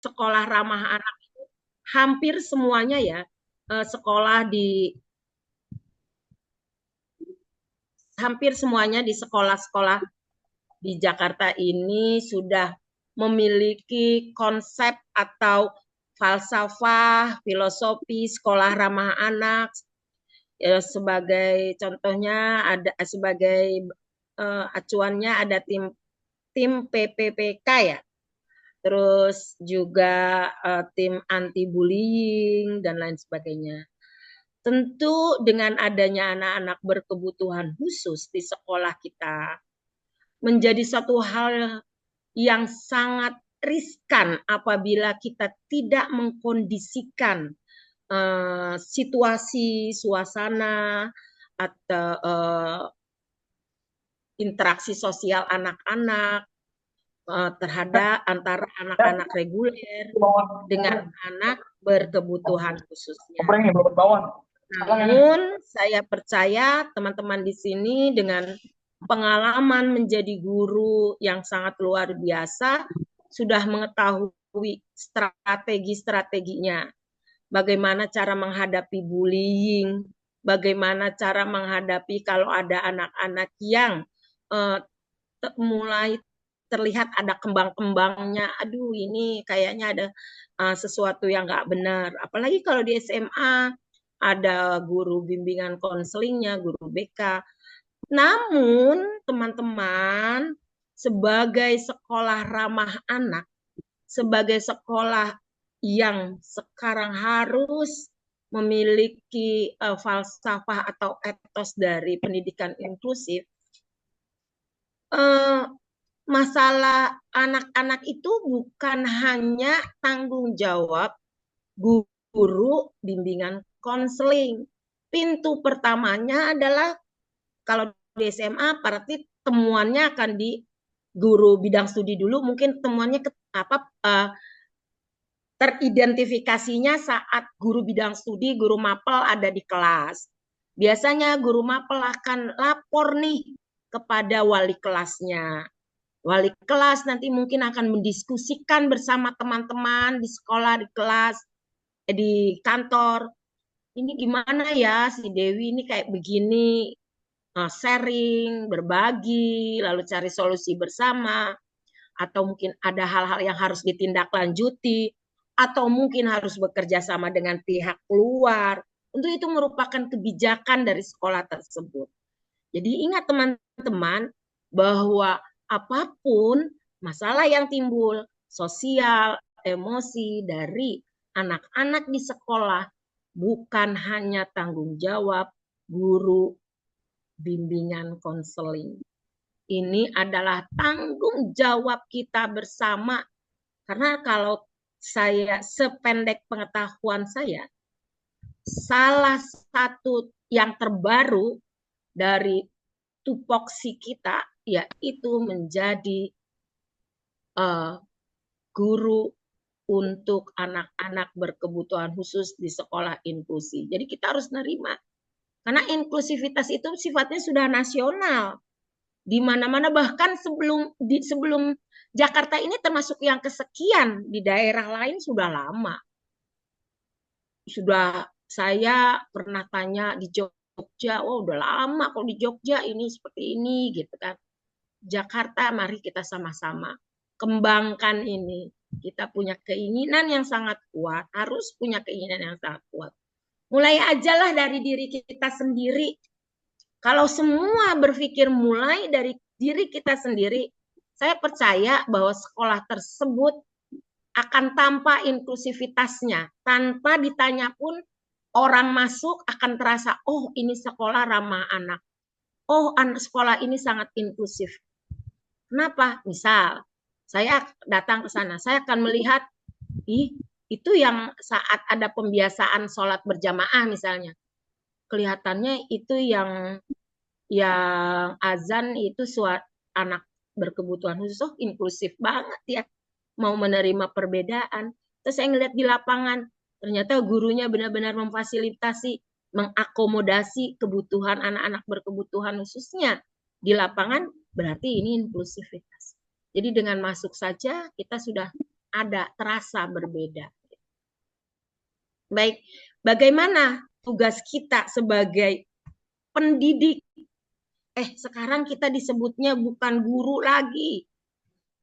sekolah ramah anak itu hampir semuanya ya, sekolah di hampir semuanya di sekolah-sekolah di Jakarta ini sudah memiliki konsep atau falsafah, filosofi sekolah ramah anak. Ya, sebagai contohnya ada sebagai acuannya ada tim tim PPPK ya. Terus juga tim anti bullying dan lain sebagainya. Tentu dengan adanya anak-anak berkebutuhan khusus di sekolah kita menjadi satu hal yang sangat riskan apabila kita tidak mengkondisikan situasi, suasana, atau interaksi sosial anak-anak terhadap antara anak-anak reguler dengan anak berkebutuhan khususnya. Namun saya percaya teman-teman di sini dengan pengalaman menjadi guru yang sangat luar biasa sudah mengetahui strategi-strateginya. Bagaimana cara menghadapi bullying, bagaimana cara menghadapi kalau ada anak-anak yang mulai terlihat ada kembang-kembangnya, aduh ini kayaknya ada sesuatu yang nggak benar. Apalagi kalau di SMA ada guru bimbingan konselingnya, guru BK. Namun teman-teman, sebagai sekolah ramah anak, sebagai sekolah yang sekarang harus memiliki falsafah atau etos dari pendidikan inklusif, masalah anak-anak itu bukan hanya tanggung jawab guru bimbingan konseling. Pintu pertamanya adalah kalau di SMA berarti temuannya akan di guru bidang studi dulu, mungkin temuannya teridentifikasinya saat guru bidang studi, guru mapel ada di kelas. Biasanya guru mapel akan lapor nih kepada wali kelasnya. Wali kelas nanti mungkin akan mendiskusikan bersama teman-teman di sekolah, di kelas, di kantor. Ini gimana ya si Dewi ini kayak begini, sharing, berbagi, lalu cari solusi bersama, atau mungkin ada hal-hal yang harus ditindaklanjuti, atau mungkin harus bekerja sama dengan pihak luar. Untuk itu merupakan kebijakan dari sekolah tersebut. Jadi ingat teman-teman bahwa apapun masalah yang timbul, sosial, emosi dari anak-anak di sekolah bukan hanya tanggung jawab guru bimbingan konseling. Ini adalah tanggung jawab kita bersama. Karena kalau saya sependek pengetahuan saya, salah satu yang terbaru dari tupoksi kita yaitu menjadi guru untuk anak-anak berkebutuhan khusus di sekolah inklusi. Jadi kita harus nerima. Karena inklusivitas itu sifatnya sudah nasional. Di mana-mana bahkan sebelum Jakarta ini termasuk yang kesekian, di daerah lain sudah lama. Sudah saya pernah tanya di Jogja, oh udah lama kalau di Jogja ini seperti ini gitu kan. Jakarta mari kita sama-sama kembangkan ini. Kita punya keinginan yang sangat kuat, harus punya keinginan yang sangat kuat. Mulai ajalah dari diri kita sendiri. Kalau semua berpikir mulai dari diri kita sendiri, saya percaya bahwa sekolah tersebut akan tampak inklusivitasnya. Tanpa ditanya pun orang masuk akan terasa, oh ini sekolah ramah anak. Oh sekolah ini sangat inklusif. Kenapa? Misal, saya datang ke sana, saya akan melihat, itu yang saat ada pembiasaan sholat berjamaah misalnya, kelihatannya itu yang azan itu anak berkebutuhan khusus, oh inklusif banget ya, mau menerima perbedaan. Terus saya ngeliat di lapangan, ternyata gurunya benar-benar memfasilitasi, mengakomodasi kebutuhan anak-anak berkebutuhan khususnya di lapangan, berarti ini inklusivitas. Jadi dengan masuk saja kita sudah ada terasa berbeda. Baik, bagaimana tugas kita sebagai pendidik? Sekarang kita disebutnya bukan guru lagi,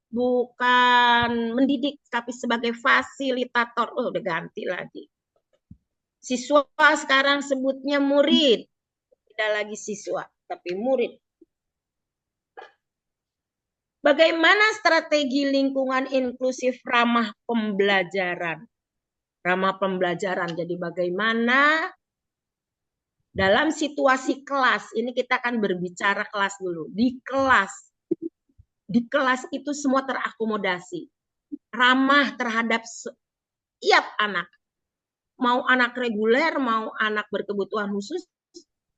bukan mendidik, tapi sebagai fasilitator. Oh, udah ganti lagi. Siswa sekarang sebutnya murid, tidak lagi siswa, tapi murid. Bagaimana strategi lingkungan inklusif ramah pembelajaran? Ramah pembelajaran, jadi bagaimana dalam situasi kelas, ini kita akan berbicara kelas dulu. Di kelas itu semua terakomodasi. Ramah terhadap setiap anak. Mau anak reguler, mau anak berkebutuhan khusus,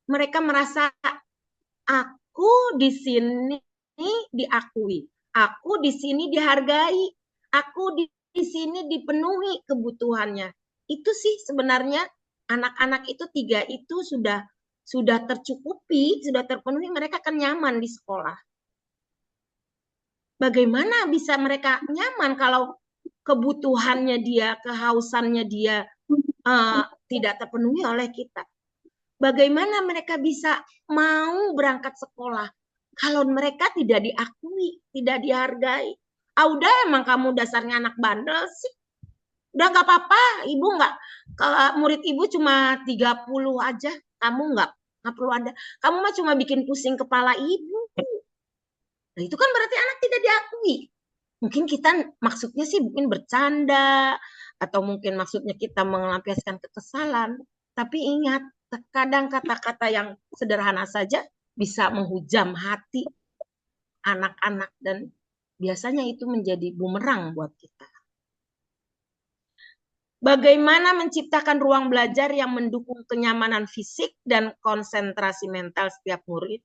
mereka merasa aku di sini diakui, aku di sini dihargai, aku di sini dipenuhi kebutuhannya. Itu sih sebenarnya anak-anak itu tiga itu sudah tercukupi, sudah terpenuhi, mereka akan nyaman di sekolah. Bagaimana bisa mereka nyaman kalau kebutuhannya dia, kehausannya dia tidak terpenuhi oleh kita? Bagaimana mereka bisa mau berangkat sekolah kalau mereka tidak diakui, tidak dihargai? Udah emang kamu dasarnya anak bandel sih. Udah nggak apa-apa, ibu nggak, murid ibu cuma 30 aja, kamu nggak perlu ada. Kamu mah cuma bikin pusing kepala ibu. Nah, itu kan berarti anak tidak diakui. Mungkin kita maksudnya sih mungkin bercanda, atau mungkin maksudnya kita melampiaskan kekesalan. Tapi ingat, kadang kata-kata yang sederhana saja bisa menghujam hati anak-anak dan biasanya itu menjadi bumerang buat kita. Bagaimana menciptakan ruang belajar yang mendukung kenyamanan fisik dan konsentrasi mental setiap murid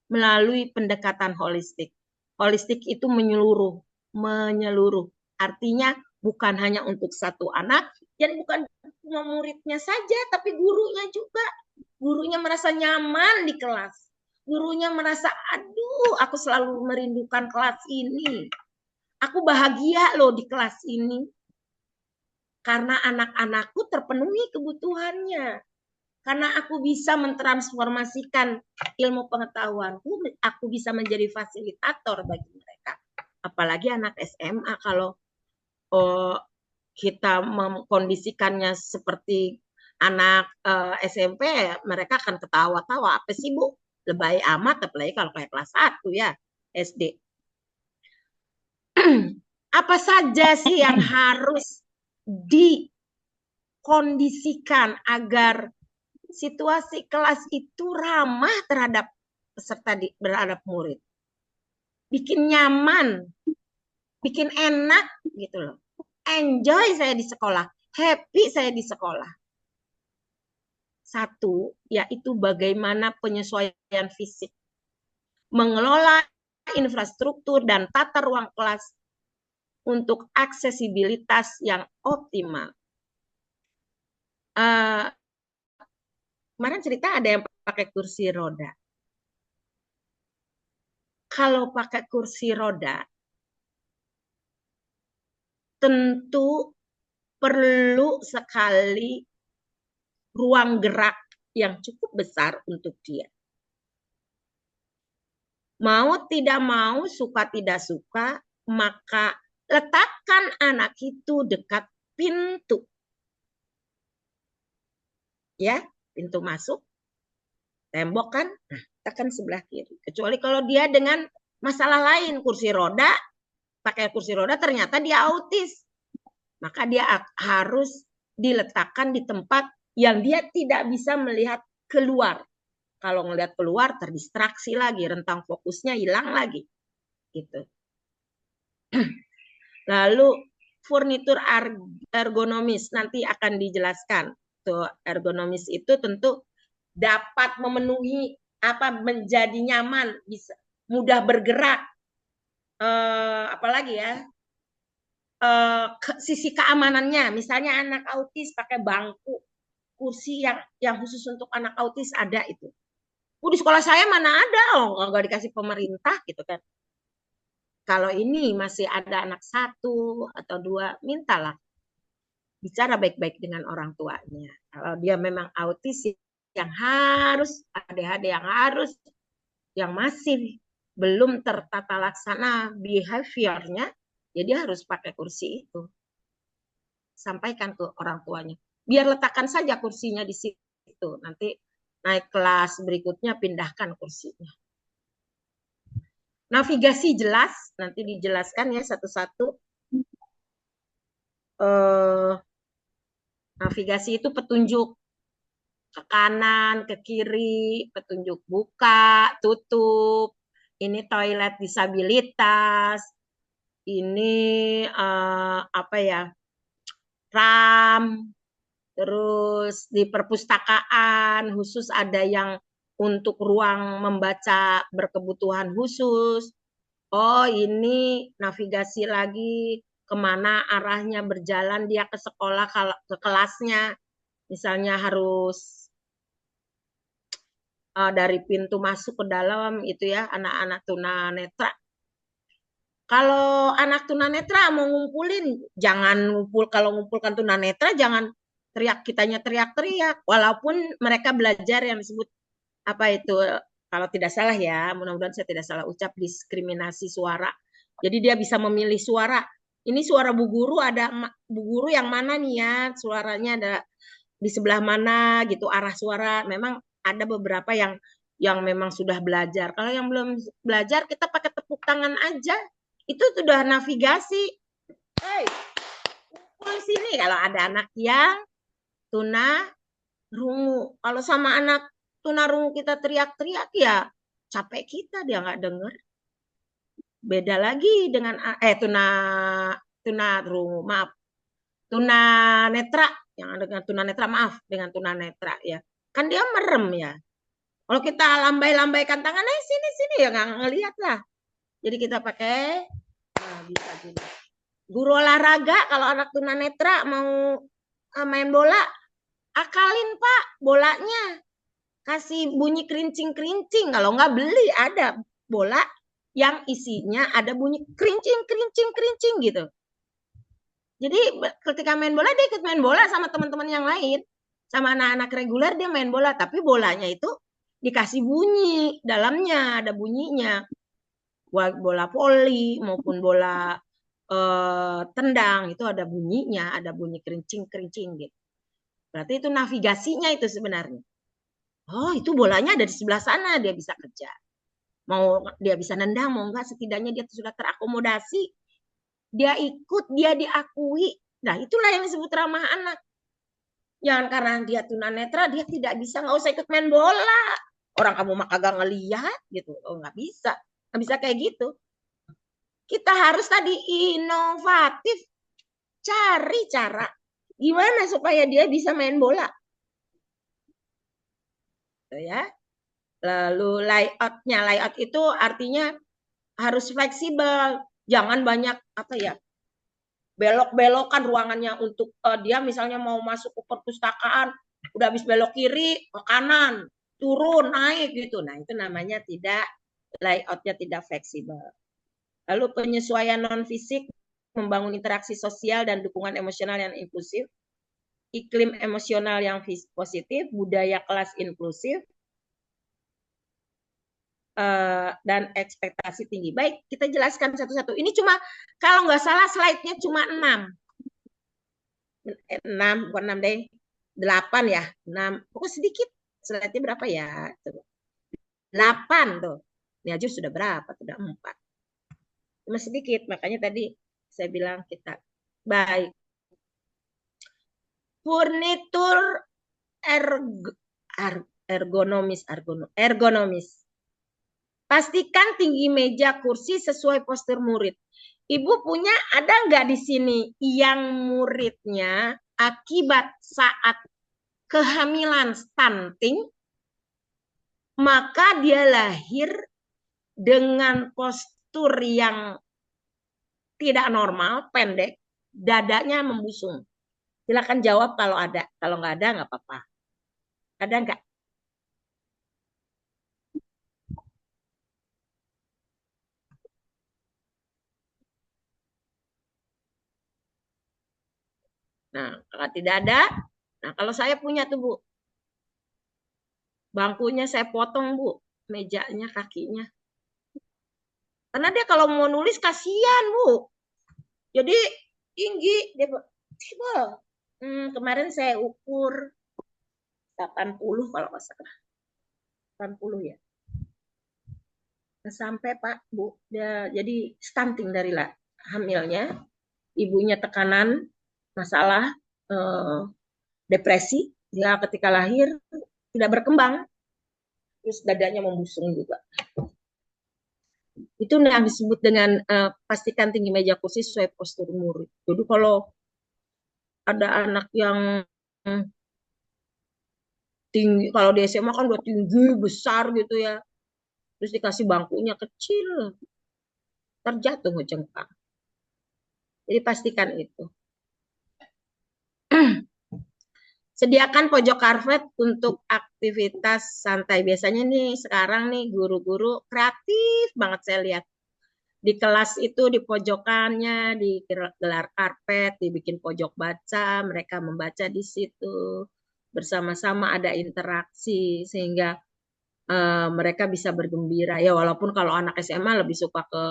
melalui pendekatan holistik. Holistik itu menyeluruh. Artinya bukan hanya untuk satu anak, dan bukan cuma muridnya saja, tapi gurunya juga. Gurunya merasa nyaman di kelas. Gurunya merasa, aduh, aku selalu merindukan kelas ini. Aku bahagia loh di kelas ini. Karena anak-anakku terpenuhi kebutuhannya. Karena aku bisa mentransformasikan ilmu pengetahuanku, aku bisa menjadi fasilitator bagi mereka. Apalagi anak SMA, kalau kita mengkondisikannya seperti anak SMP, mereka akan ketawa-tawa. Apa sih Bu? Lebay amat, apalagi kalau kayak kelas 1 ya, SD. Apa saja sih yang harus dikondisikan agar situasi kelas itu ramah terhadap peserta, terhadap murid? Bikin nyaman, bikin enak gitu loh. Enjoy saya di sekolah, happy saya di sekolah. Satu, yaitu bagaimana penyesuaian fisik. Mengelola infrastruktur dan tata ruang kelas untuk aksesibilitas yang optimal. Kemarin cerita ada yang pakai kursi roda. Kalau pakai kursi roda, tentu perlu sekali ruang gerak yang cukup besar untuk dia. Mau tidak mau, suka tidak suka, maka letakkan anak itu dekat pintu. Ya, pintu masuk, tembok kan, nah, tekan sebelah kiri. Kecuali kalau dia dengan masalah lain, kursi roda, pakai kursi roda ternyata dia autis. Maka dia harus diletakkan di tempat yang dia tidak bisa melihat keluar. Kalau ngelihat keluar terdistraksi lagi, rentang fokusnya hilang lagi. Gitu. Lalu furnitur ergonomis nanti akan dijelaskan. Tuh, ergonomis itu tentu dapat memenuhi menjadi nyaman, bisa mudah bergerak. Apalagi ya? Sisi keamanannya, misalnya anak autis pakai bangku, kursi yang khusus untuk anak autis ada itu. Di sekolah saya mana ada, nggak dikasih pemerintah gitu kan. Kalau ini masih ada anak satu atau dua, mintalah bicara baik-baik dengan orang tuanya. Kalau dia memang autis yang harus, ADHD yang harus, yang masih belum tertata laksana behaviornya, jadi harus pakai kursi itu. Sampaikan ke orang tuanya. Biar letakkan saja kursinya di situ. Nanti naik kelas berikutnya pindahkan kursinya. Navigasi jelas, nanti dijelaskan ya satu-satu. Navigasi itu petunjuk ke kanan, ke kiri, petunjuk buka, tutup. Ini toilet disabilitas. Ini apa ya? RAM. Terus di perpustakaan khusus ada yang untuk ruang membaca berkebutuhan khusus. Oh, ini navigasi lagi kemana arahnya berjalan dia ke sekolah, ke kelasnya. Misalnya harus dari pintu masuk ke dalam itu ya, anak-anak tunanetra. Kalau anak tunanetra mau ngumpulin, jangan ngumpul, kalau ngumpulkan tunanetra jangan kitanya teriak-teriak, walaupun mereka belajar yang disebut apa itu, kalau tidak salah ya, mudah-mudahan saya tidak salah ucap, diskriminasi suara. Jadi dia bisa memilih suara. Ini suara Bu Guru, ada Bu Guru yang mana nih ya, suaranya ada di sebelah mana gitu arah suara. Memang ada beberapa yang memang sudah belajar. Kalau yang belum belajar kita pakai tepuk tangan aja. Itu sudah navigasi. Hey, kumpul sini kalau ada anak yang tuna rungu. Kalau sama anak tuna rungu kita teriak-teriak ya capek kita, dia nggak dengar. Beda lagi dengan tuna tuna rungu, maaf. Tuna netra, yang dengan tuna netra, maaf, dengan tuna netra ya. Kan dia merem ya. Kalau kita lambai-lambaikan tangan, sini sini ya nggak ngelihat lah. Jadi kita pakai, nah bisa gini. Guru olahraga kalau anak tunanetra mau main bola, akalin Pak bolanya. Kasih bunyi kerincing-kerincing. Kalau nggak beli ada bola yang isinya ada bunyi kerincing-kerincing-kerincing gitu. Jadi ketika main bola dia ikut main bola sama teman-teman yang lain. Sama anak-anak reguler dia main bola. Tapi bolanya itu dikasih bunyi. Dalamnya ada bunyinya. Bola voli maupun bola tendang itu ada bunyinya, ada bunyi kerincing-kerincing gitu. Berarti itu navigasinya itu sebenarnya. Oh, itu bolanya ada di sebelah sana, dia bisa kerja. Mau dia bisa nendang, mau enggak, setidaknya dia sudah terakomodasi. Dia ikut, dia diakui. Nah, itulah yang disebut ramah anak. Jangan karena dia tunanetra, dia tidak bisa, nggak usah ikut main bola. Orang kamu mah kagak ngelihat gitu. Oh, nggak bisa. Nggak bisa kayak gitu. Kita harus tadi inovatif, cari cara gimana supaya dia bisa main bola. Ya. Lalu layout itu artinya harus fleksibel, jangan banyak apa ya, belok-belokan ruangannya untuk dia misalnya mau masuk ke perpustakaan, udah habis belok kiri ke kanan, turun naik gitu. Nah, itu namanya tidak, layoutnya tidak fleksibel. Lalu penyesuaian non fisik, membangun interaksi sosial dan dukungan emosional yang inklusif, iklim emosional yang positif, budaya kelas inklusif, dan ekspektasi tinggi. Baik, kita jelaskan satu-satu. Ini cuma, kalau nggak salah slide-nya cuma 6. 6, bukan 6 deh. 8 ya. 6. Pokoknya sedikit. Slide-nya berapa ya? 8 tuh. Ini aja sudah berapa? Sudah 4. Cuma sedikit. Makanya tadi saya bilang kita. Baik. Furnitur ergonomis. Pastikan tinggi meja kursi sesuai postur murid. Ibu punya ada nggak di sini yang muridnya akibat saat kehamilan stunting, maka dia lahir dengan postur yang tidak normal, pendek, dadanya membusung. Silakan jawab kalau ada. Kalau nggak ada nggak apa-apa. Ada nggak? Nah, kalau tidak ada, nah kalau saya punya tuh Bu, bangkunya saya potong Bu, mejanya, kakinya. Karena dia kalau mau nulis kasihan Bu. Jadi tinggi, dia tebal. Kemarin saya ukur 80 kalau nggak salah. 80 ya. Sampai Pak, Bu, dia jadi stunting dari hamilnya, ibunya tekanan, masalah depresi, dia ketika lahir tidak berkembang, terus dadanya membusung juga. Itu yang disebut dengan pastikan tinggi meja kursi sesuai postur murid. Jadi kalau ada anak yang tinggi, kalau di SMA kan udah tinggi, besar gitu ya, terus dikasih bangkunya kecil, terjatuh ngejengkang. Jadi pastikan itu. Sediakan pojok karpet untuk aktivitas santai. Biasanya nih sekarang nih guru-guru kreatif banget saya lihat. Di kelas itu di pojokannya digelar karpet, dibikin pojok baca, mereka membaca di situ. Bersama-sama ada interaksi sehingga mereka bisa bergembira. Ya walaupun kalau anak SMA lebih suka ke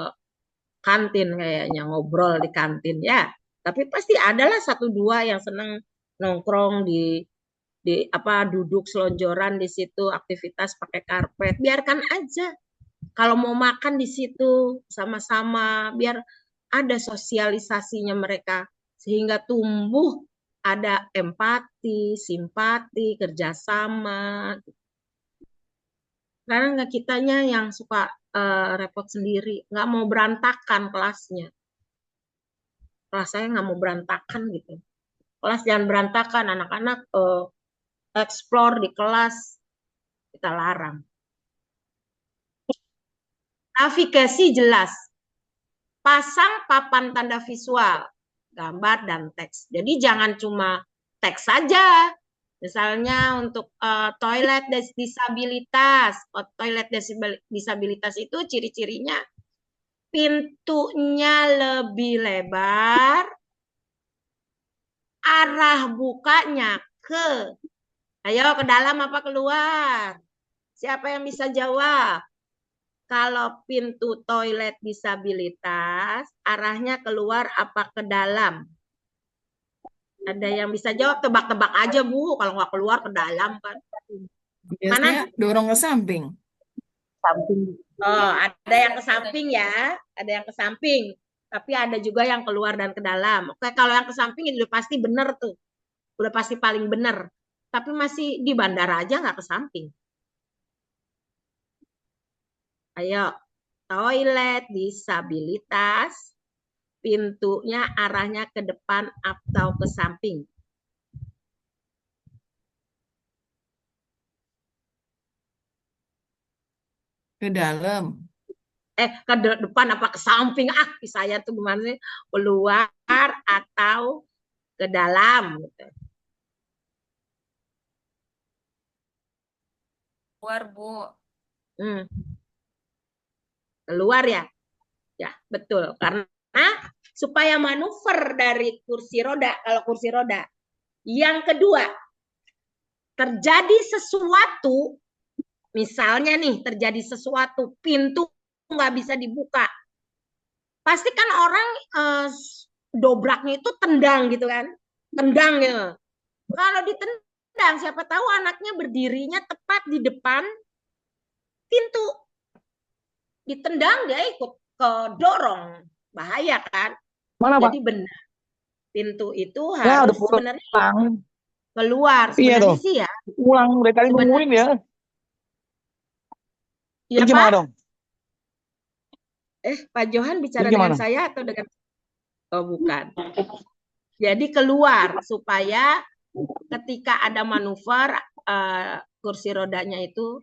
kantin kayaknya, ngobrol di kantin ya. Tapi pasti adalah satu dua yang senang nongkrong di apa duduk selonjoran di situ, aktivitas pakai karpet, biarkan aja. Kalau mau makan di situ sama-sama, biar ada sosialisasinya mereka sehingga tumbuh ada empati, simpati, kerjasama. Karena nggak kitanya yang suka repot sendiri, nggak mau berantakan kelasnya. Kelas saya nggak mau berantakan gitu. Kelas jangan berantakan, anak-anak explore di kelas kita larang. Navigasi jelas. Pasang papan tanda visual, gambar dan teks. Jadi jangan cuma teks saja. Misalnya untuk toilet disabilitas. Toilet disabilitas itu ciri-cirinya pintunya lebih lebar, arah bukanya ayo ke dalam apa keluar? Siapa yang bisa jawab? Kalau pintu toilet disabilitas, arahnya keluar apa ke dalam? Ada yang bisa jawab, tebak-tebak aja Bu, kalau nggak keluar ke dalam kan. Biasanya Mana? dorong ke samping. Samping. Oh, ada yang ke samping ya, ada yang ke samping. Tapi ada juga yang keluar dan ke dalam. Oke, kalau yang ke samping itu udah pasti benar tuh. Udah pasti paling benar. Tapi masih di bandara aja nggak ke samping. Ayo, toilet disabilitas, pintunya arahnya ke depan atau ke samping. Ke dalam. Ke depan apa ke samping? Saya tuh gimana sih? Keluar atau ke dalam gitu. Keluar, Bu. Hmm, keluar ya. Ya, betul. Karena supaya manuver dari kursi roda, kalau kursi roda. Yang kedua, terjadi sesuatu, misalnya nih terjadi sesuatu, pintu nggak bisa dibuka. Pasti kan orang dobraknya itu tendang gitu kan. Tendang gitu. Kalau ditendang, siapa tahu anaknya berdirinya tepat di depan pintu. Ditendang dia ikut ke dorong. Bahaya kan? Mana, Pak? Jadi benar. Pintu itu Ya, udah harus sebenarnya pulang. keluar. Iya Sebenarnya tuh. sih ya. Pulang dari tadi Sebenarnya. nungguin ya. Iya Jadi gimana Pak. dong? Pak Johan Jadi bicara dengan gimana? saya atau dengan... Oh bukan. Jadi keluar supaya ketika ada manuver kursi rodanya itu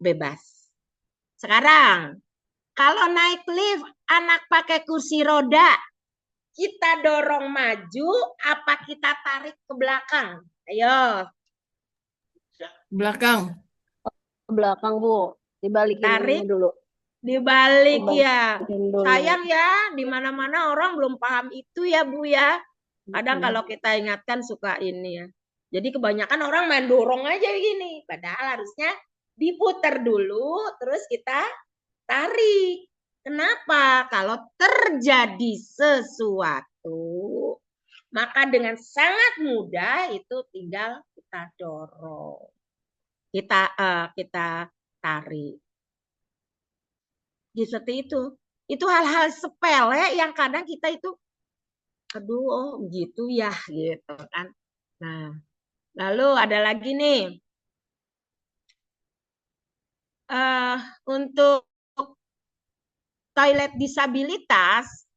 bebas. Sekarang kalau naik lift anak pakai kursi roda, kita dorong maju apa kita tarik ke belakang? Ayo. Belakang. Ke belakang, Bu. Dibalikin Tarik dulu. Dibalik ya. Dibalikin dulu. Sayang ya, di mana-mana orang belum paham itu ya Bu ya. Kadang kalau kita ingatkan suka ini ya. Jadi kebanyakan orang main dorong aja gini. Padahal harusnya diputar dulu, terus kita tarik. Kenapa? Kalau terjadi sesuatu, maka dengan sangat mudah itu tinggal kita dorong. Kita tarik. Seperti itu. Itu hal-hal sepele yang kadang kita itu, aduh, oh gitu ya, gitu kan. Nah, lalu ada lagi nih, untuk toilet disabilitas,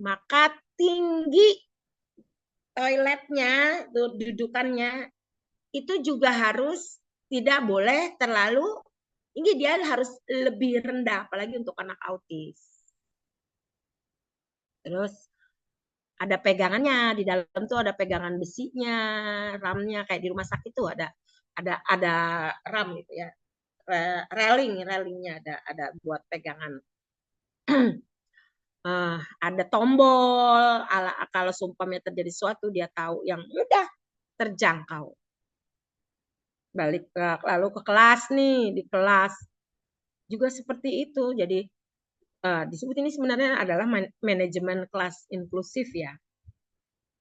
maka tinggi toiletnya, dudukannya, itu juga harus tidak boleh terlalu tinggi, dia harus lebih rendah, apalagi untuk anak autis. Terus ada pegangannya, di dalam tuh ada pegangan besinya, ramnya kayak di rumah sakit tuh ada ram gitu ya, railingnya ada buat pegangan. Ada tombol, kalau sumpahnya terjadi sesuatu dia tahu yang mudah terjangkau. Balik lalu ke kelas nih, di kelas juga seperti itu. Jadi disebut ini sebenarnya adalah manajemen kelas inklusif ya.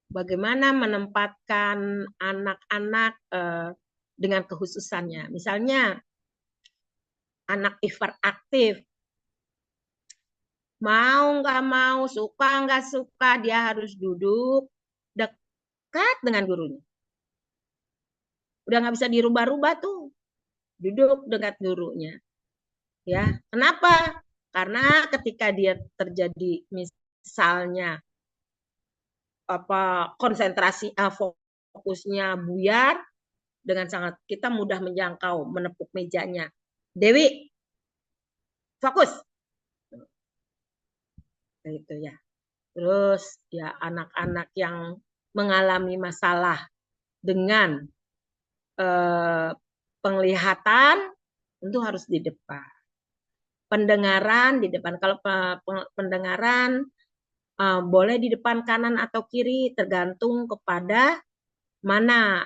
Bagaimana menempatkan anak-anak dengan kekhususannya. Misalnya anak hiperaktif, mau nggak mau, suka nggak suka, dia harus duduk dekat dengan gurunya. Udah nggak bisa dirubah-rubah tuh, duduk dekat gurunya. Ya, kenapa? Karena ketika dia terjadi misalnya konsentrasi fokusnya buyar, dengan sangat kita mudah menjangkau, menepuk mejanya. Dewi, fokus. Itu ya. Terus ya anak-anak yang mengalami masalah dengan penglihatan tentu harus di depan. Pendengaran di depan. Kalau pendengaran boleh di depan kanan atau kiri tergantung kepada mana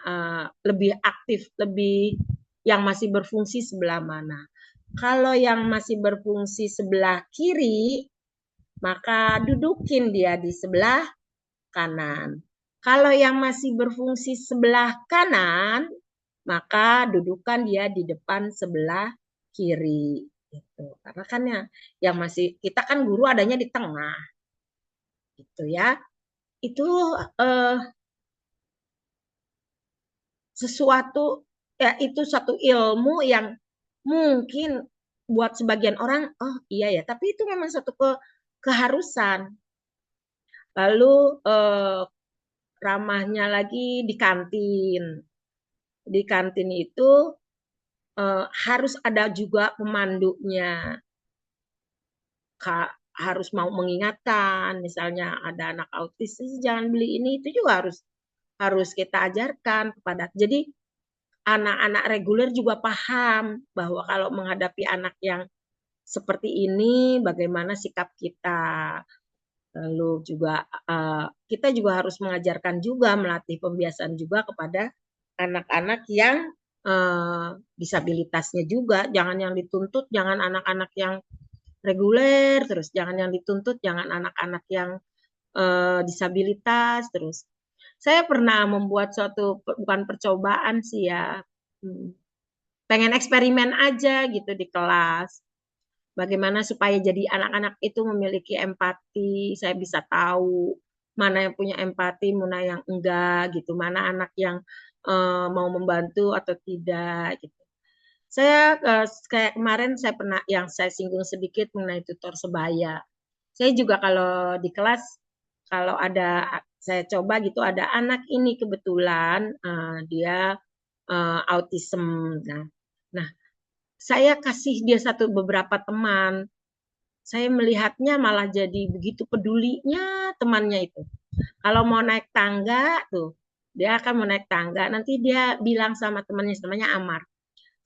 lebih aktif, lebih yang masih berfungsi sebelah mana. Kalau yang masih berfungsi sebelah kiri, maka dudukin dia di sebelah kanan. Kalau yang masih berfungsi sebelah kanan, maka dudukan dia di depan sebelah kiri. Gitu. Karena kan yang masih, kita kan guru adanya di tengah. Gitu ya. Itu sesuatu ya, itu satu ilmu yang mungkin buat sebagian orang oh iya ya, tapi itu memang satu keharusan. Lalu ramahnya lagi di kantin. Di kantin itu harus ada juga pemandunya. Harus mau mengingatkan, misalnya ada anak autis jangan beli ini, itu juga harus kita ajarkan kepada. Jadi anak-anak reguler juga paham bahwa kalau menghadapi anak yang seperti ini bagaimana sikap kita. Lalu juga kita juga harus mengajarkan juga, melatih pembiasaan juga kepada anak-anak yang disabilitasnya juga. Jangan yang dituntut, jangan anak-anak yang reguler, terus jangan yang dituntut, jangan anak-anak yang disabilitas. Terus saya pernah membuat suatu, bukan percobaan sih ya, pengen eksperimen aja gitu di kelas. Bagaimana supaya jadi anak-anak itu memiliki empati, saya bisa tahu mana yang punya empati, mana yang enggak gitu, mana anak yang mau membantu atau tidak gitu. Saya kayak kemarin saya pernah yang saya singgung sedikit mengenai tutor sebaya. Saya juga kalau di kelas kalau ada saya coba gitu ada anak ini kebetulan dia autism. Nah, saya kasih dia beberapa teman. Saya melihatnya malah jadi begitu pedulinya temannya itu. Kalau mau naik tangga tuh, dia akan mau naik tangga. Nanti dia bilang sama temannya, namanya Amar.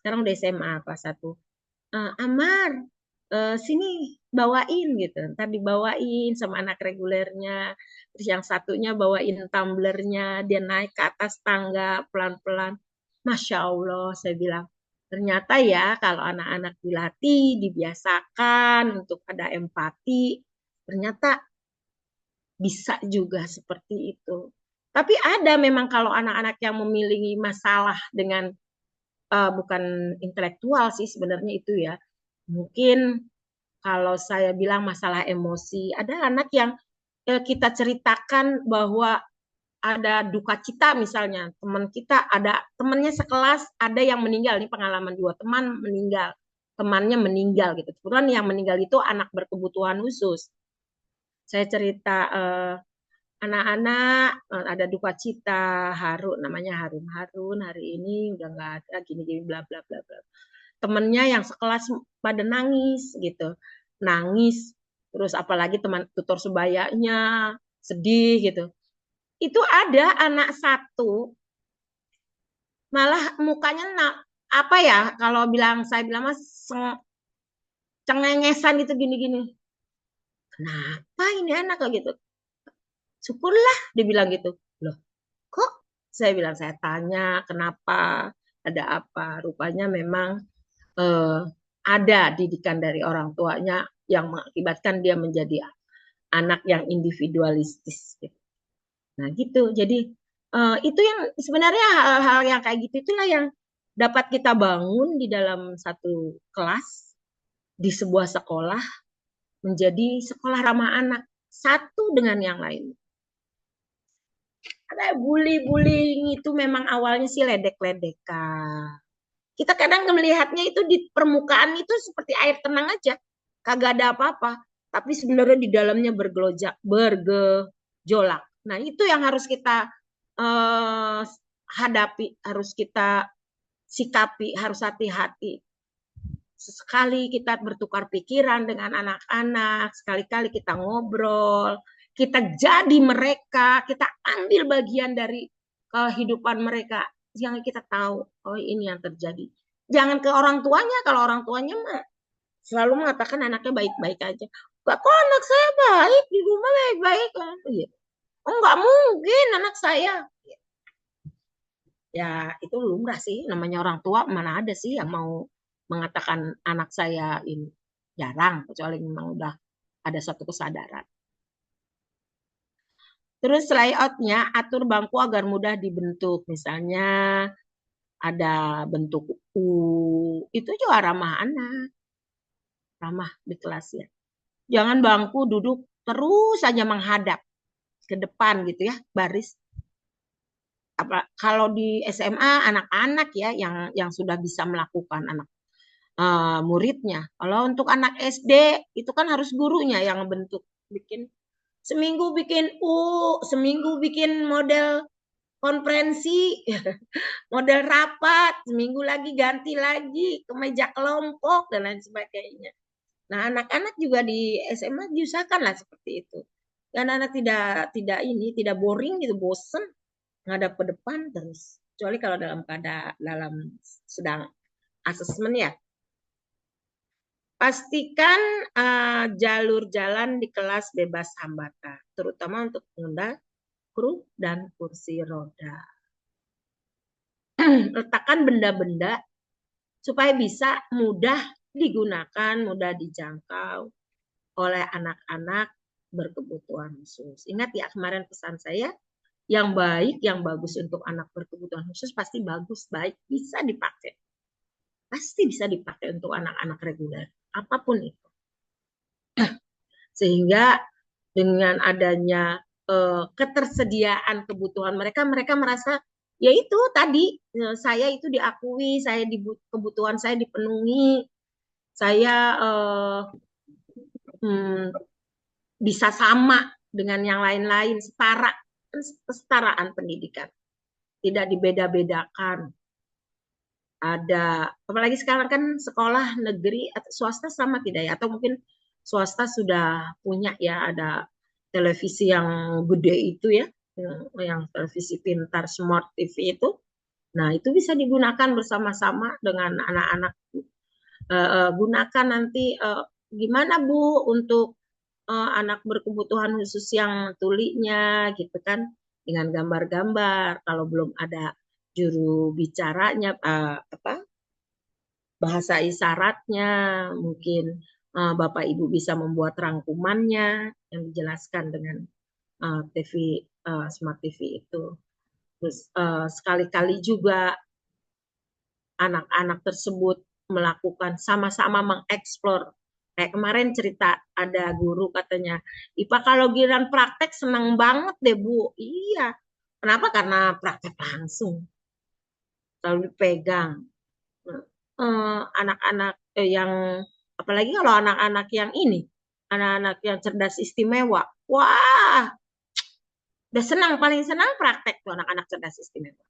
Sekarang udah SMA kelas 1. Amar, sini bawain gitu, ntar dibawain sama anak regulernya, terus yang satunya bawain tumblernya, dia naik ke atas tangga pelan-pelan. Masya Allah, saya bilang, ternyata ya kalau anak-anak dilatih, dibiasakan untuk ada empati, ternyata bisa juga seperti itu. Tapi ada memang kalau anak-anak yang memiliki masalah dengan bukan intelektual sih sebenarnya itu ya. Mungkin kalau saya bilang masalah emosi, ada anak yang kita ceritakan bahwa ada duka cita misalnya, teman kita ada temannya sekelas ada yang meninggal, ini pengalaman dua teman meninggal, temannya meninggal gitu. Kebetulan yang meninggal itu anak berkebutuhan khusus. Saya cerita anak-anak ada duka cita, Harun namanya Harun, Harun hari ini udah nggak ada gini-gini bla bla bla bla. Temennya yang sekelas pada nangis gitu, nangis, terus apalagi teman tutor sebayanya sedih gitu. Itu ada anak satu malah mukanya apa ya kalau bilang saya bilang mas cengengesan gitu gini-gini. Kenapa ini anak kayak gitu? Syukurlah dibilang gitu. Loh, kok saya bilang saya tanya kenapa ada apa? Rupanya memang eh, ada didikan dari orang tuanya yang mengakibatkan dia menjadi anak yang individualistis. Gitu. Nah gitu. Jadi itu yang sebenarnya hal-hal yang kayak gitu itulah yang dapat kita bangun di dalam satu kelas di sebuah sekolah menjadi sekolah ramah anak satu dengan yang lain. Karena bully-bullying itu memang awalnya sih ledek-ledekan. Kita kadang melihatnya itu di permukaan itu seperti air tenang aja, kagak ada apa-apa. Tapi sebenarnya di dalamnya bergejolak. Nah itu yang harus kita eh, hadapi, harus kita sikapi, harus hati-hati. Sekali kita bertukar pikiran dengan anak-anak, sekali-kali kita ngobrol, kita jadi mereka, kita ambil bagian dari kehidupan mereka, yang kita tahu, oh ini yang terjadi. Jangan ke orang tuanya, kalau orang tuanya mah selalu mengatakan anaknya baik-baik aja. Kok anak saya baik, di rumah baik-baik. Oh nggak mungkin anak saya. Ya itu lumrah sih, namanya orang tua mana ada sih yang mau mengatakan anak saya ini jarang, kecuali memang udah ada satu kesadaran. Terus layoutnya atur bangku agar mudah dibentuk, misalnya ada bentuk U, itu juga ramah anak, ramah di kelas ya. Jangan bangku duduk terus saja menghadap ke depan gitu ya, baris. Apa kalau di SMA anak-anak ya yang sudah bisa melakukan anak muridnya. Kalau untuk anak SD itu kan harus gurunya yang bentuk, bikin seminggu bikin seminggu bikin model konferensi, model rapat, seminggu lagi ganti lagi ke meja kelompok dan lain sebagainya. Nah, anak-anak juga di SMA diusahakan lah seperti itu. Dan anak tidak ini tidak boring gitu, bosen ngadap ke depan terus. Kecuali kalau dalam keadaan dalam sedang asesmen ya. Pastikan jalur jalan di kelas bebas hambatan, terutama untuk pengguna kru dan kursi roda. Letakkan benda-benda supaya bisa mudah digunakan, mudah dijangkau oleh anak-anak berkebutuhan khusus. Ingat ya kemarin pesan saya, yang baik, yang bagus untuk anak berkebutuhan khusus pasti bagus, baik, bisa dipakai. Pasti bisa dipakai untuk anak-anak reguler, apapun itu. Sehingga dengan adanya ketersediaan kebutuhan mereka, mereka merasa ya itu tadi saya itu diakui, saya kebutuhan saya dipenuhi, saya bisa sama dengan yang lain-lain, setara, kesetaraan pendidikan, tidak dibeda-bedakan. Ada apalagi sekarang kan sekolah negeri atau swasta sama tidak ya, atau mungkin swasta sudah punya ya ada televisi yang gede itu ya, yang televisi pintar smart TV itu. Nah, itu bisa digunakan bersama-sama dengan anak-anak. Gunakan nanti gimana Bu untuk anak berkebutuhan khusus yang tulinya gitu kan, dengan gambar-gambar. Kalau belum ada juru bicaranya, bahasa isyaratnya, mungkin Bapak Ibu bisa membuat rangkumannya yang dijelaskan dengan TV, Smart TV itu. Terus sekali-kali juga anak-anak tersebut melakukan sama-sama mengeksplor. Kayak kemarin cerita ada guru katanya, IPA kalau giliran praktek senang banget deh Bu. Iya. Kenapa? Karena praktek langsung. Selalu dipegang. Anak-anak yang, apalagi kalau anak-anak yang ini, anak-anak yang cerdas istimewa. Wah, udah senang, paling senang praktek tuh anak-anak cerdas istimewa.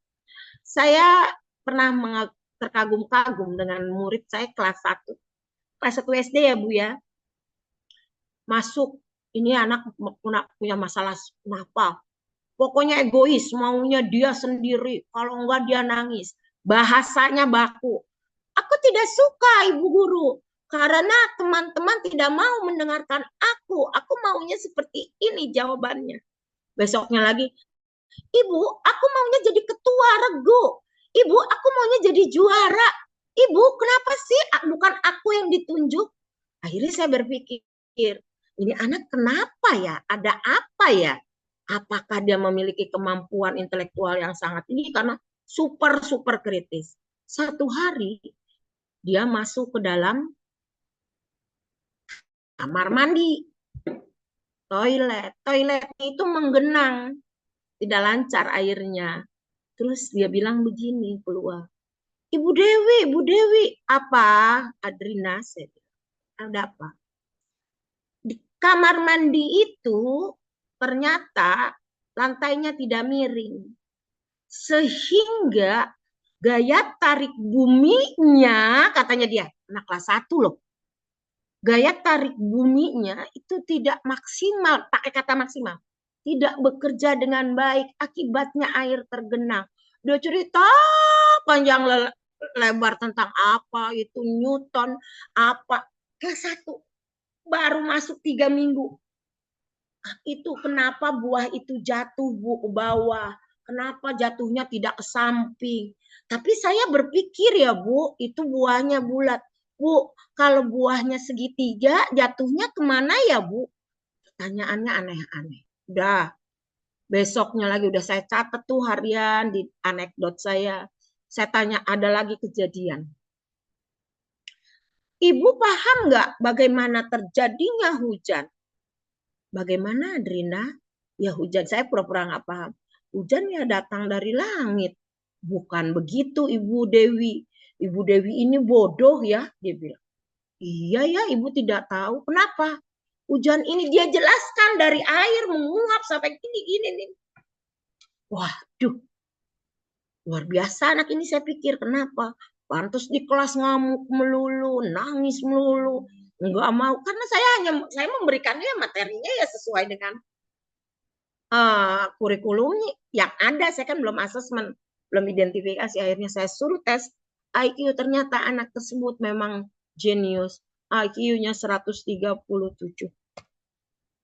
Saya pernah terkagum-kagum dengan murid saya kelas 1. Kelas 1 SD ya Bu ya. Masuk, ini anak punya masalah apa. Pokoknya egois, maunya dia sendiri. Kalau enggak dia nangis. Bahasanya baku. Aku tidak suka Ibu Guru. Karena teman-teman tidak mau mendengarkan aku. Aku maunya seperti ini jawabannya. Besoknya lagi, Ibu, aku maunya jadi ketua regu. Ibu, aku maunya jadi juara. Ibu, kenapa sih bukan aku yang ditunjuk? Akhirnya saya berpikir, ini anak kenapa ya? Ada apa ya? Apakah dia memiliki kemampuan intelektual yang sangat tinggi karena super kritis. Satu hari dia masuk ke dalam kamar mandi, toilet itu menggenang, tidak lancar airnya. Terus dia bilang begini keluar, Ibu Dewi, apa? Adrina, ada apa? Di kamar mandi itu ternyata lantainya tidak miring. Sehingga gaya tarik buminya, katanya dia, anak kelas 1 loh. Gaya tarik buminya itu tidak maksimal, pakai kata maksimal. Tidak bekerja dengan baik, akibatnya air tergenang. Dia cerita panjang lebar tentang apa itu Newton, apa. Kelas 1, baru masuk 3 minggu. Itu kenapa buah itu jatuh Bu ke bawah? Kenapa jatuhnya tidak ke samping? Tapi saya berpikir ya Bu, itu buahnya bulat. Bu, kalau buahnya segitiga, jatuhnya kemana ya Bu? Pertanyaannya aneh-aneh. Udah, besoknya lagi udah saya catat tuh harian di anekdot saya. Saya tanya, ada lagi kejadian. Ibu paham nggak bagaimana terjadinya hujan? Bagaimana Adrina? Ya hujan, saya pura-pura nggak paham. Hujan ya datang dari langit. Bukan begitu Ibu Dewi. Ibu Dewi ini bodoh ya, dia bilang. Iya ya, Ibu tidak tahu. Kenapa? Hujan ini dia jelaskan dari air menguap sampai gini-gini nih. Waduh, luar biasa anak ini saya pikir. Kenapa? Pantas di kelas ngamuk melulu, nangis melulu. Enggak mau, karena saya memberikannya materinya ya sesuai dengan kurikulumnya yang ada. Saya kan belum asesmen, belum identifikasi. Akhirnya saya suruh tes IQ. Ternyata anak tersebut memang jenius. IQ-nya 137.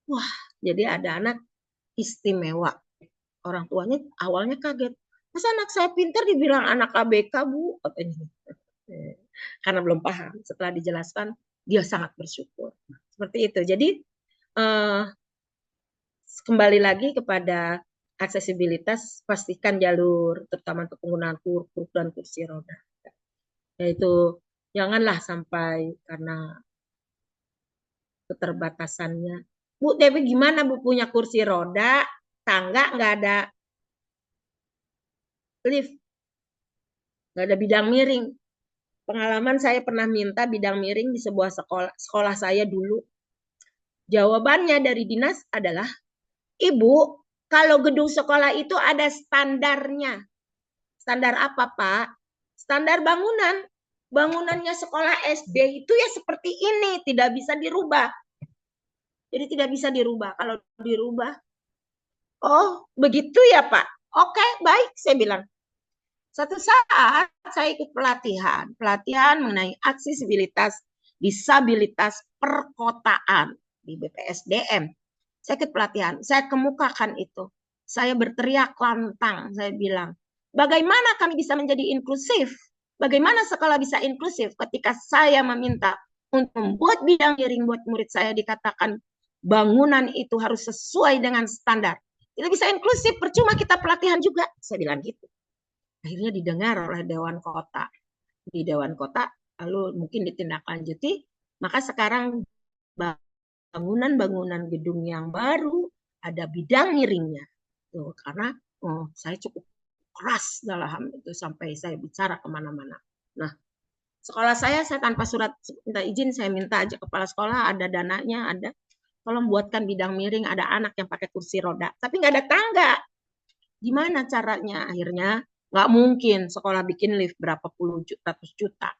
Wah, jadi ada anak istimewa. Orang tuanya awalnya kaget. Masa anak saya pintar dibilang anak ABK, Bu? Katanya. Karena belum paham. Setelah dijelaskan, dia sangat bersyukur. Seperti itu. Jadi, kembali lagi kepada aksesibilitas, pastikan jalur, terutama untuk penggunaan kursi dan kursi roda. Yaitu, janganlah sampai karena keterbatasannya. Bu, tapi gimana Bu punya kursi roda, tangga nggak ada lift, nggak ada bidang miring. Pengalaman saya pernah minta bidang miring di sebuah sekolah saya dulu. Jawabannya dari dinas adalah, Ibu, kalau gedung sekolah itu ada standarnya. Standar apa, Pak? Standar bangunan. Bangunannya sekolah SD itu ya seperti ini, tidak bisa dirubah. Jadi tidak bisa dirubah. Kalau dirubah, oh begitu ya Pak. Oke, baik, saya bilang. Satu saat saya ikut pelatihan mengenai aksesibilitas disabilitas perkotaan di BPSDM. Saya ikut pelatihan, saya kemukakan itu. Saya berteriak lantang, saya bilang, bagaimana kami bisa menjadi inklusif? Bagaimana sekolah bisa inklusif ketika saya meminta untuk membuat bidang miring buat murid saya dikatakan bangunan itu harus sesuai dengan standar. Tidak bisa inklusif, percuma kita pelatihan juga. Saya bilang gitu. Akhirnya didengar oleh Dewan Kota. Di Dewan Kota, lalu mungkin ditindaklanjuti, maka sekarang bangunan-bangunan gedung yang baru ada bidang miringnya. Tuh, karena saya cukup keras dalam itu sampai saya bicara kemana-mana. Nah, sekolah saya tanpa surat minta izin, saya minta aja kepala sekolah, ada dananya, ada. Tolong buatkan bidang miring, ada anak yang pakai kursi roda. Tapi nggak ada tangga. Gimana caranya? Akhirnya nggak mungkin sekolah bikin lift berapa puluh juta, ratus juta.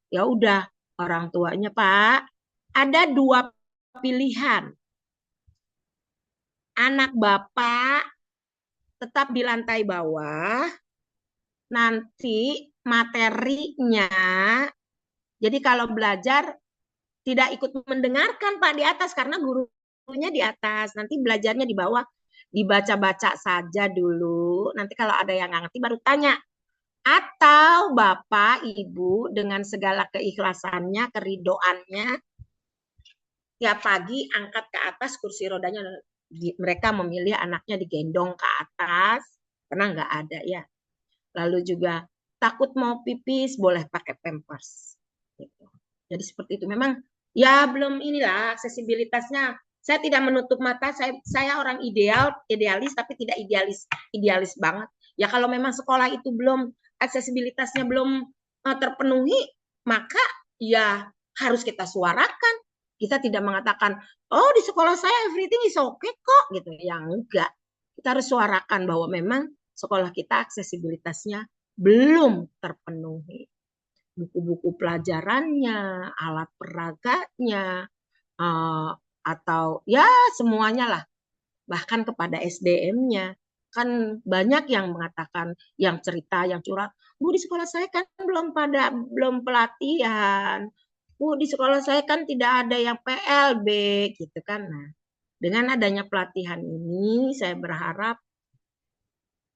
Ya udah, orang tuanya, Pak, ada dua pilihan. Anak Bapak tetap di lantai bawah, nanti materinya, jadi kalau belajar tidak ikut mendengarkan Pak di atas karena gurunya di atas, nanti belajarnya di bawah, dibaca-baca saja dulu, nanti kalau ada yang nggak ngerti baru tanya. Atau Bapak, Ibu dengan segala keikhlasannya, keridoannya, tiap pagi angkat ke atas kursi rodanya, mereka memilih anaknya digendong ke atas, karena nggak ada ya. Lalu juga takut mau pipis boleh pakai pampers. Gitu. Jadi seperti itu. Memang ya belum inilah aksesibilitasnya. Saya tidak menutup mata. Saya orang idealis tapi tidak idealis banget. Ya kalau memang sekolah itu belum aksesibilitasnya belum terpenuhi, maka ya harus kita suarakan. Kita tidak mengatakan, oh di sekolah saya everything is okay kok, gitu. Yang enggak. Kita harus suarakan bahwa memang sekolah kita aksesibilitasnya belum terpenuhi. Buku-buku pelajarannya, alat peraganya, atau ya semuanya lah. Bahkan kepada SDM-nya. Kan banyak yang mengatakan, yang cerita, yang curhat, Bu di sekolah saya kan belum pelatihan. Bu di sekolah saya kan tidak ada yang PLB gitu kan. Nah, dengan adanya pelatihan ini saya berharap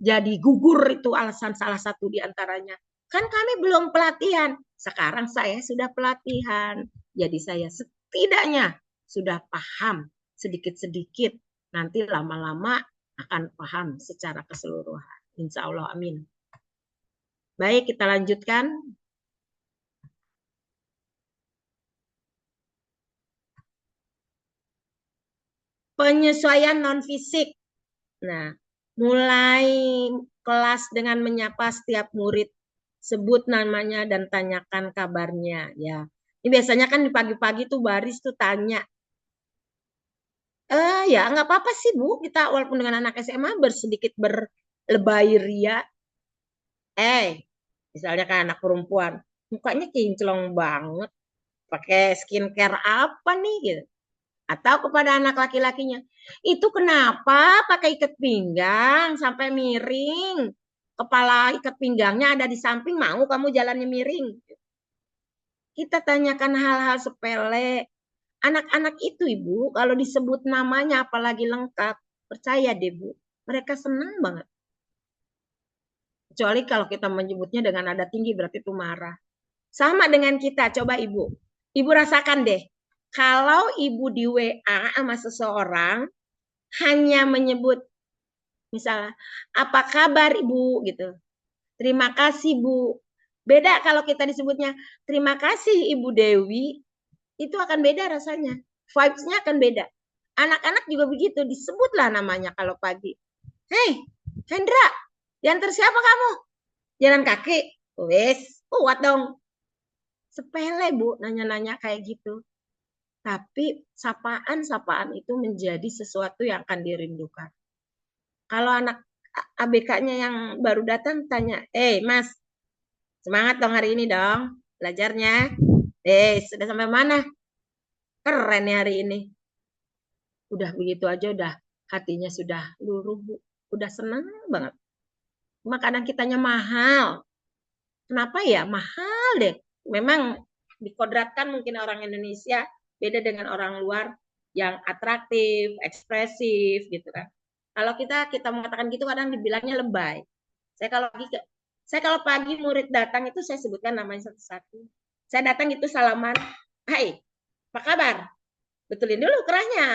jadi gugur itu alasan salah satu di antaranya. Kan kami belum pelatihan. Sekarang saya sudah pelatihan. Jadi saya setidaknya sudah paham sedikit-sedikit. Nanti lama-lama akan paham secara keseluruhan. Insya Allah, amin. Baik, kita lanjutkan. Penyesuaian non-fisik. Nah, mulai kelas dengan menyapa setiap murid, sebut namanya dan tanyakan kabarnya. Ya, ini biasanya kan di pagi-pagi tuh baris tuh tanya. Ya nggak apa-apa sih Bu, kita walaupun dengan anak SMA bersedikit berlebay ria. Misalnya kan anak perempuan, mukanya kinclong banget, pakai skincare apa nih gitu. Atau kepada anak laki-lakinya, itu kenapa pakai ikat pinggang sampai miring? Kepala ikat pinggangnya ada di samping, mau kamu jalannya miring? Kita tanyakan hal-hal sepele. Anak-anak itu Ibu, kalau disebut namanya apalagi lengkap, percaya deh Bu, mereka senang banget. Kecuali kalau kita menyebutnya dengan nada tinggi berarti itu marah. Sama dengan kita, coba Ibu. Ibu rasakan deh, kalau Ibu di WA sama seseorang, hanya menyebut misalnya, apa kabar Ibu gitu. Terima kasih Bu. Beda kalau kita disebutnya, terima kasih Ibu Dewi, itu akan beda rasanya. Vibes-nya akan beda. Anak-anak juga begitu, disebutlah namanya kalau pagi. Hei, Hendra, diantar siapa kamu? Jalan kaki? Wes, kuat dong. Sepele Bu, nanya-nanya kayak gitu. Tapi sapaan-sapaan itu menjadi sesuatu yang akan dirindukan. Kalau anak ABK-nya yang baru datang tanya, Mas, semangat dong hari ini dong, belajarnya. Sudah sampai mana? Keren ya hari ini. Udah begitu aja udah hatinya sudah luruh, Bu. Udah senang banget. Makanan kitanya mahal. Kenapa ya? Mahal deh. Memang dikodratkan mungkin orang Indonesia beda dengan orang luar yang atraktif, ekspresif gitu kan. Kalau kita mengatakan gitu kadang dibilangnya lebay. Saya kalau pagi saya kalau pagi murid datang itu saya sebutkan namanya satu-satu. Saya datang itu salaman, "Hai, apa kabar?" Betulin dulu kerahnya.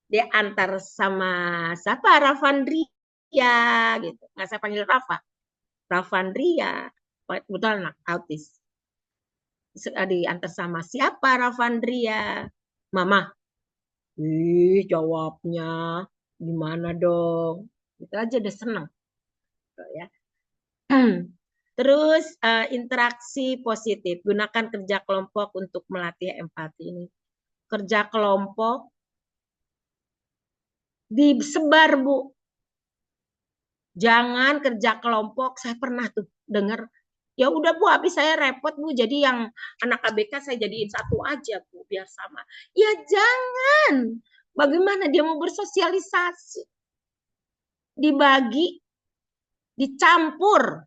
Dia antar sama siapa? Rafandria gitu. Nggak saya panggil Rafa. Rafandria. Betul anak autis. Diantar sama siapa Rafandria? Mama. Jawabnya gimana dong? Itu aja udah seneng. Ya. Terus interaksi positif. Gunakan kerja kelompok untuk melatih empati ini. Kerja kelompok disebar, Bu. Jangan kerja kelompok. Saya pernah tuh dengar, ya udah Bu, habis saya repot Bu, jadi yang anak ABK saya jadiin satu aja Bu, biar sama. Ya jangan. Bagaimana dia mau bersosialisasi? Dibagi, dicampur.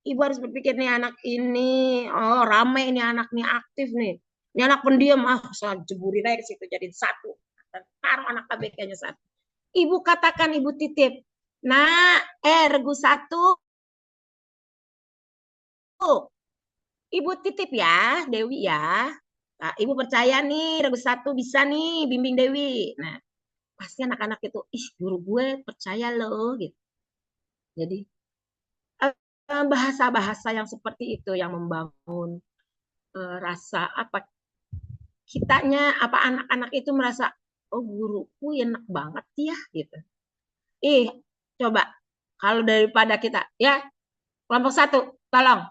Ibu harus berpikir nih anak ini, oh rame ini anak nih, aktif nih. Ini anak pendiam, saya jeburin aja ke situ jadi satu. Taruh anak ABK-nya satu. Ibu katakan, ibu titip. Nah, regu satu. Ibu titip ya, Dewi ya. Nah, ibu percaya nih, regu satu bisa nih, bimbing Dewi. Nah, pasti anak-anak itu, ih guru gue percaya loh. Gitu. Jadi, bahasa-bahasa yang seperti itu yang membangun rasa apa kitanya apa anak-anak itu merasa oh guruku enak banget ya gitu. Coba kalau daripada kita ya kelompok satu tolong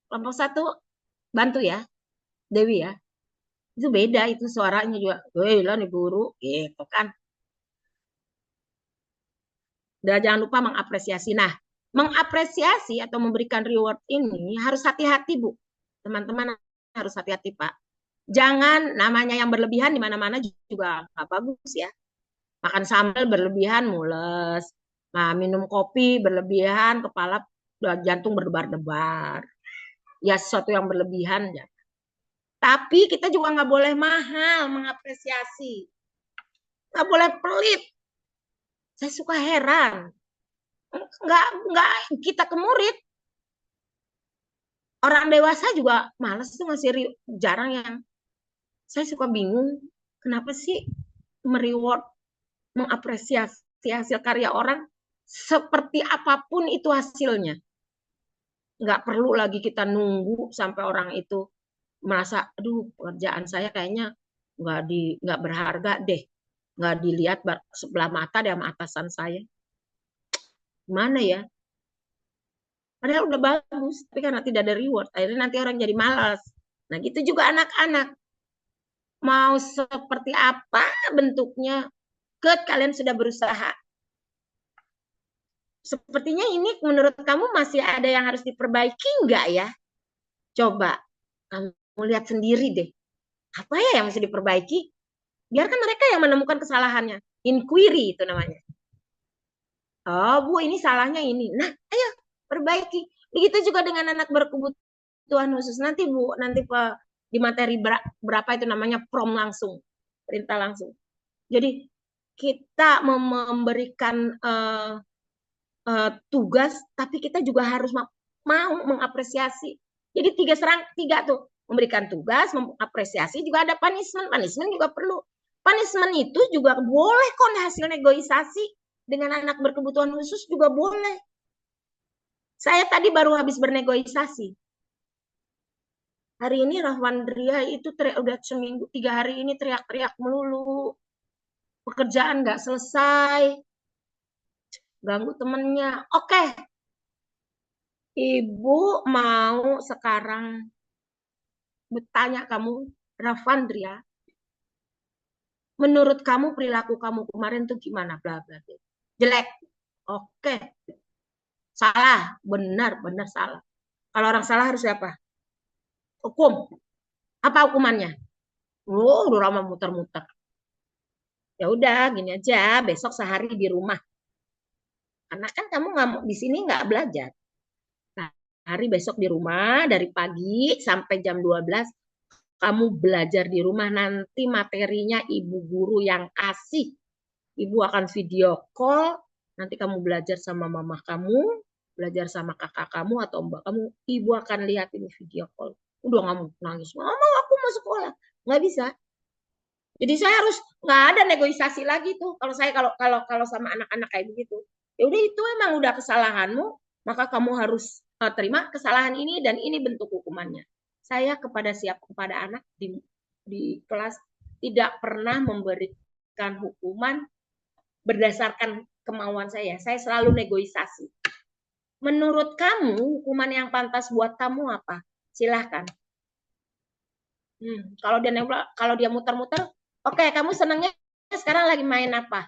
kelompok satu bantu ya Dewi ya itu beda itu suaranya juga weh lah nih guru gitu kan. Dan jangan lupa mengapresiasi. Nah, mengapresiasi atau memberikan reward ini harus hati-hati Bu. Teman-teman harus hati-hati Pak. Jangan namanya yang berlebihan di mana-mana juga nggak bagus ya. Makan sambal berlebihan mules. Nah, minum kopi berlebihan kepala jantung berdebar-debar. Ya sesuatu yang berlebihan ya. Tapi kita juga nggak boleh mahal mengapresiasi. Nggak boleh pelit. Saya suka heran. Nggak kita ke murid. Orang dewasa juga malas tuh ngasih jarang yang. Saya suka bingung. Kenapa sih mereward, mengapresiasi hasil karya orang seperti apapun itu hasilnya. Nggak perlu lagi kita nunggu sampai orang itu merasa, aduh pekerjaan saya kayaknya nggak berharga deh, nggak dilihat sebelah mata deh sama atasan saya. Gimana ya? Padahal udah bagus, tapi karena tidak ada reward, akhirnya nanti orang jadi malas. Nah gitu juga anak-anak. Mau seperti apa bentuknya, kalian sudah berusaha. Sepertinya ini menurut kamu masih ada yang harus diperbaiki enggak ya? Coba kamu lihat sendiri deh. Apa ya yang mesti diperbaiki? Biarkan mereka yang menemukan kesalahannya. Inquiry itu namanya. Oh Bu, ini salahnya ini. Nah, ayo perbaiki. Begitu juga dengan anak berkebutuhan khusus. Nanti Bu, nanti di materi berapa itu namanya prom langsung. Perintah langsung. Jadi kita memberikan tugas, tapi kita juga harus mau mengapresiasi. Jadi tiga tuh, memberikan tugas, mengapresiasi, juga ada punishment. Punishment juga perlu. Punishment itu juga boleh kok hasil negosiasi dengan anak berkebutuhan khusus juga boleh. Saya tadi baru habis bernegosiasi. Hari ini Rahwandria itu udah seminggu 3 hari ini teriak-teriak melulu. Pekerjaan nggak selesai. Ganggu temennya. Oke, Ibu mau sekarang bertanya kamu, Ravandria, menurut kamu perilaku kamu kemarin tuh gimana? Bla bla. Jelek. Oke. Salah, benar salah. Kalau orang salah harus apa? Hukum. Apa hukumannya? Oh, udah lama muter-muter. Ya udah, gini aja, besok sehari di rumah. Karena kan kamu nggak di sini nggak belajar. Nah, hari besok di rumah dari pagi sampai jam 12 kamu belajar di rumah. Nanti materinya ibu guru yang kasih. Ibu akan video call, nanti kamu belajar sama mama kamu, belajar sama kakak kamu atau mbak kamu, ibu akan lihat ini video call. Udah kamu nangis, mama aku mau sekolah. Nggak bisa. Jadi saya harus nggak ada negosiasi lagi tuh. Kalau saya kalau sama anak-anak kayak begitu, ya udah itu emang udah kesalahanmu, maka kamu harus terima kesalahan ini dan ini bentuk hukumannya. Saya kepada anak di kelas tidak pernah memberikan hukuman berdasarkan kemauan saya. Saya selalu negosiasi. Menurut kamu hukuman yang pantas buat kamu apa? Silahkan. Kalau dia muter-muter, oke, kamu senangnya sekarang lagi main apa?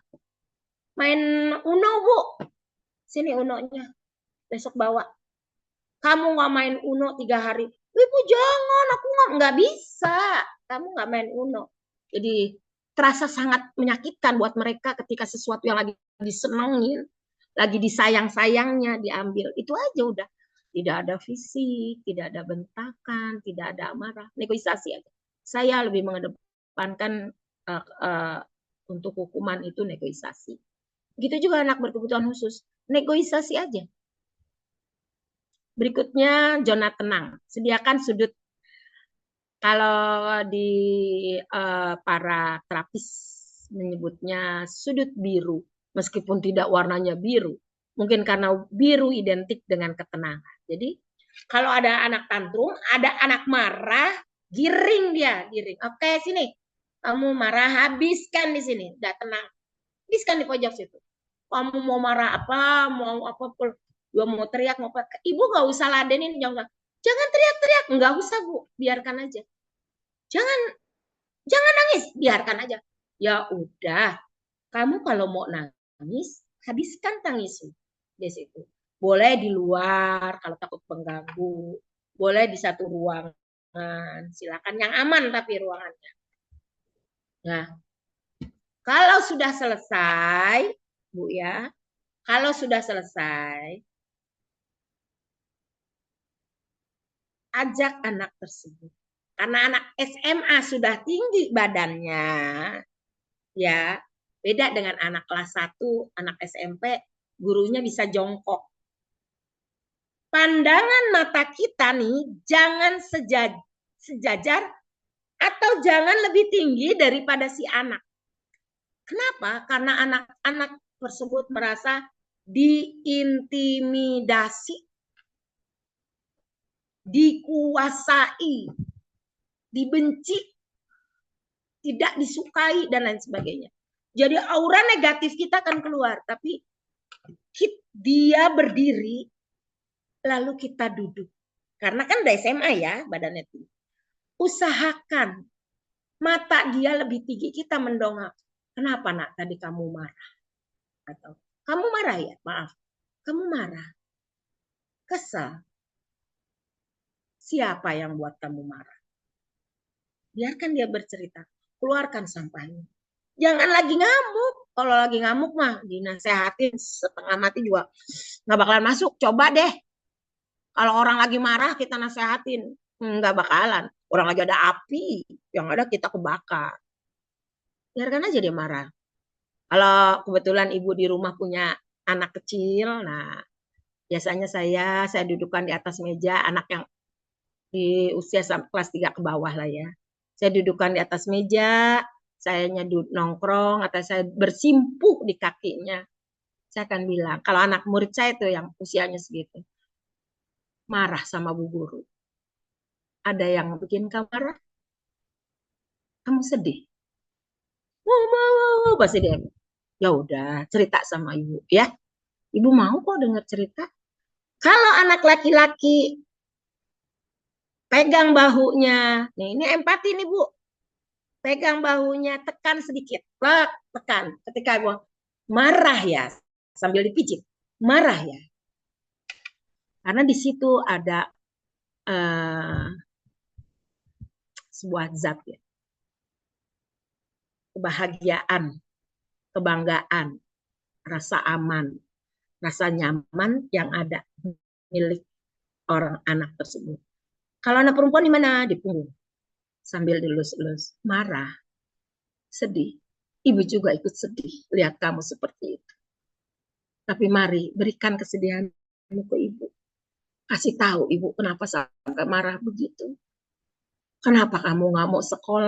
Main Uno, Bu. Sini Uno-nya. Besok bawa. Kamu nggak main Uno 3 hari. Ibu jangan, aku nggak bisa. Kamu nggak main Uno. Jadi terasa sangat menyakitkan buat mereka ketika sesuatu yang lagi disenengin, lagi disayang-sayangnya diambil. Itu aja udah. Tidak ada fisik, tidak ada bentakan, tidak ada amarah. Negosiasi aja. Saya lebih mengedepankan untuk hukuman itu negosiasi. Begitu juga anak berkebutuhan khusus. Negosiasi aja. Berikutnya zona tenang. Sediakan sudut. Kalau di para terapis menyebutnya sudut biru. Meskipun tidak warnanya biru. Mungkin karena biru identik dengan ketenangan. Jadi kalau ada anak tantrum, ada anak marah, giring dia. Giring. Oke, sini. Kamu marah, habiskan di sini. Udah tenang. Habiskan di pojok situ. Kamu mau marah apa, mau apa pun. Dia mau teriak, mau apa. Ibu nggak usah ladenin. Jangan teriak-teriak. Nggak usah, Bu. Biarkan aja. Jangan nangis. Biarkan aja. Ya udah. Kamu kalau mau nangis, habiskan tangismu di situ. Boleh di luar kalau takut mengganggu. Boleh di satu ruangan. Silakan yang aman tapi ruangannya. Nah, kalau sudah selesai, Bu ya, kalau sudah selesai, ajak anak tersebut. Karena anak SMA sudah tinggi badannya, ya, beda dengan anak kelas 1, anak SMP, gurunya bisa jongkok. Pandangan mata kita nih, jangan sejajar atau jangan lebih tinggi daripada si anak. Kenapa? Karena anak-anak tersebut merasa diintimidasi, dikuasai, dibenci, tidak disukai, dan lain sebagainya. Jadi aura negatif kita akan keluar, tapi dia berdiri, lalu kita duduk. Karena kan udah SMA ya, badannya tinggi. Usahakan mata dia lebih tinggi, kita mendongak. Kenapa nak tadi kamu marah? Atau kamu marah ya? Maaf, kamu marah. Kesal. Siapa yang buat kamu marah? Biarkan dia bercerita. Keluarkan sampahnya. Jangan lagi ngamuk. Kalau lagi ngamuk mah dinasehatin setengah mati juga nggak bakalan masuk. Coba deh. Kalau orang lagi marah kita nasehatin. Nggak bakalan. Orang lagi ada api. Yang ada kita kebakar. Biarkan aja dia marah. Kalau kebetulan ibu di rumah punya anak kecil, nah biasanya saya dudukkan di atas meja, anak yang di usia kelas 3 ke bawah lah ya. Saya dudukkan di atas meja, saya nyedut nongkrong, atau saya bersimpuh di kakinya. Saya akan bilang, kalau anak murid saya itu yang usianya segitu, marah sama bu guru. Ada yang bikin kamu marah? Kamu sedih? Pasti dia, ya udah cerita sama ibu ya. Ibu mau kok dengar cerita. Kalau anak laki-laki pegang bahunya, nih ini empati nih Bu. Pegang bahunya, tekan sedikit, tekan. Ketika gua marah ya, sambil dipijit, marah ya. Karena di situ ada sebuah zat ya, kebahagiaan, kebanggaan, rasa aman, rasa nyaman yang ada milik orang anak tersebut. Kalau anak perempuan di mana? Di punggung. Sambil dilus-lus. Marah. Sedih. Ibu juga ikut sedih lihat kamu seperti itu. Tapi mari berikan kesedihanmu ke ibu. Kasih tahu ibu kenapa sampai marah begitu. Kenapa kamu nggak mau sekolah?